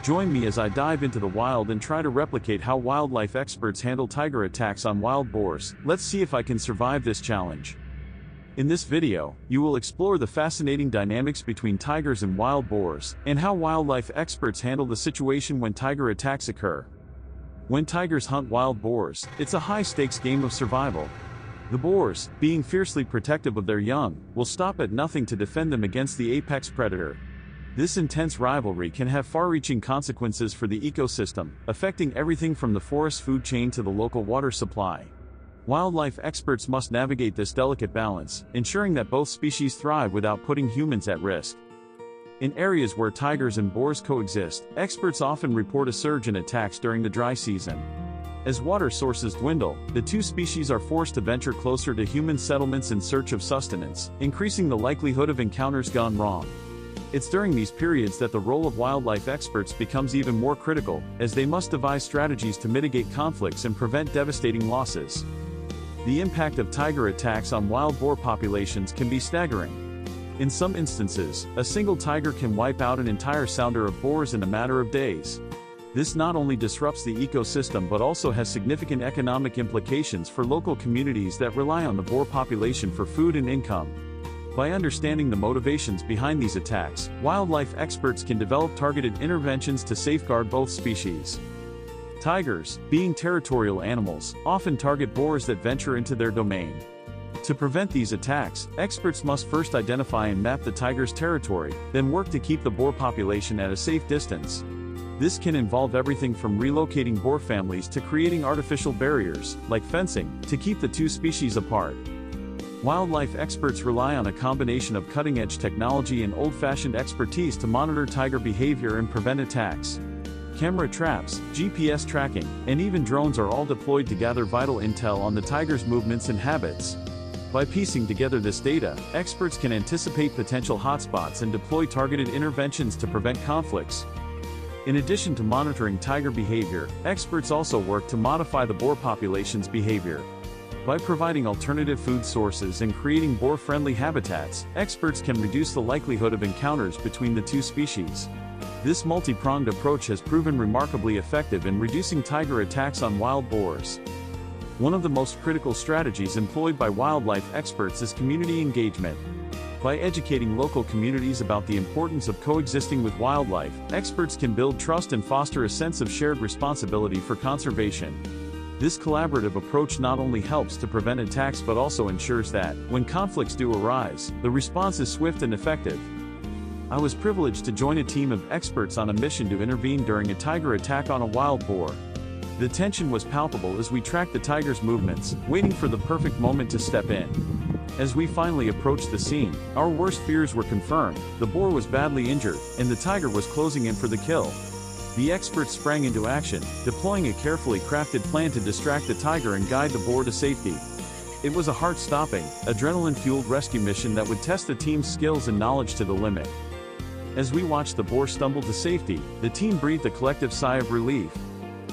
Join me as I dive into the wild and try to replicate how wildlife experts handle tiger attacks on wild boars. Let's see if I can survive this challenge. In this video, you will explore the fascinating dynamics between tigers and wild boars, and how wildlife experts handle the situation when tiger attacks occur. When tigers hunt wild boars, it's a high-stakes game of survival. The boars, being fiercely protective of their young, will stop at nothing to defend them against the apex predator. This intense rivalry can have far-reaching consequences for the ecosystem, affecting everything from the forest food chain to the local water supply. Wildlife experts must navigate this delicate balance, ensuring that both species thrive without putting humans at risk. In areas where tigers and boars coexist, experts often report a surge in attacks during the dry season. As water sources dwindle, the two species are forced to venture closer to human settlements in search of sustenance, increasing the likelihood of encounters gone wrong. It's during these periods that the role of wildlife experts becomes even more critical, as they must devise strategies to mitigate conflicts and prevent devastating losses. The impact of tiger attacks on wild boar populations can be staggering. In some instances, a single tiger can wipe out an entire sounder of boars in a matter of days. This not only disrupts the ecosystem but also has significant economic implications for local communities that rely on the boar population for food and income. By understanding the motivations behind these attacks, wildlife experts can develop targeted interventions to safeguard both species. Tigers, being territorial animals, often target boars that venture into their domain. To prevent these attacks, experts must first identify and map the tiger's territory, then work to keep the boar population at a safe distance. This can involve everything from relocating boar families to creating artificial barriers, like fencing, to keep the two species apart. Wildlife experts rely on a combination of cutting-edge technology and old-fashioned expertise to monitor tiger behavior and prevent attacks. Camera traps, GPS tracking, and even drones are all deployed to gather vital intel on the tiger's movements and habits. By piecing together this data, experts can anticipate potential hotspots and deploy targeted interventions to prevent conflicts. In addition to monitoring tiger behavior, experts also work to modify the boar population's behavior. By providing alternative food sources and creating boar-friendly habitats, experts can reduce the likelihood of encounters between the two species. This multi-pronged approach has proven remarkably effective in reducing tiger attacks on wild boars. One of the most critical strategies employed by wildlife experts is community engagement. By educating local communities about the importance of coexisting with wildlife, experts can build trust and foster a sense of shared responsibility for conservation. This collaborative approach not only helps to prevent attacks but also ensures that, when conflicts do arise, the response is swift and effective. I was privileged to join a team of experts on a mission to intervene during a tiger attack on a wild boar. The tension was palpable as we tracked the tiger's movements, waiting for the perfect moment to step in. As we finally approached the scene, our worst fears were confirmed. The boar was badly injured, and the tiger was closing in for the kill. The experts sprang into action, deploying a carefully crafted plan to distract the tiger and guide the boar to safety. It was a heart-stopping, adrenaline-fueled rescue mission that would test the team's skills and knowledge to the limit. As we watched the boar stumble to safety, the team breathed a collective sigh of relief.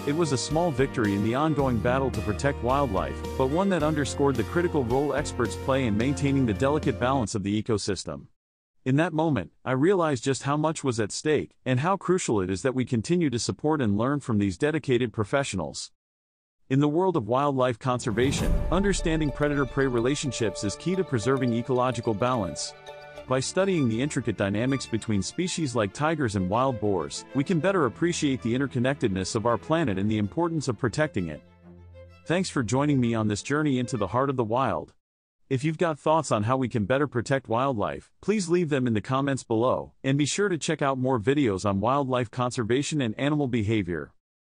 It was a small victory in the ongoing battle to protect wildlife, but one that underscored the critical role experts play in maintaining the delicate balance of the ecosystem. In that moment, I realized just how much was at stake, and how crucial it is that we continue to support and learn from these dedicated professionals. In the world of wildlife conservation, understanding predator-prey relationships is key to preserving ecological balance. By studying the intricate dynamics between species like tigers and wild boars, we can better appreciate the interconnectedness of our planet and the importance of protecting it. Thanks for joining me on this journey into the heart of the wild. If you've got thoughts on how we can better protect wildlife, please leave them in the comments below, and be sure to check out more videos on wildlife conservation and animal behavior.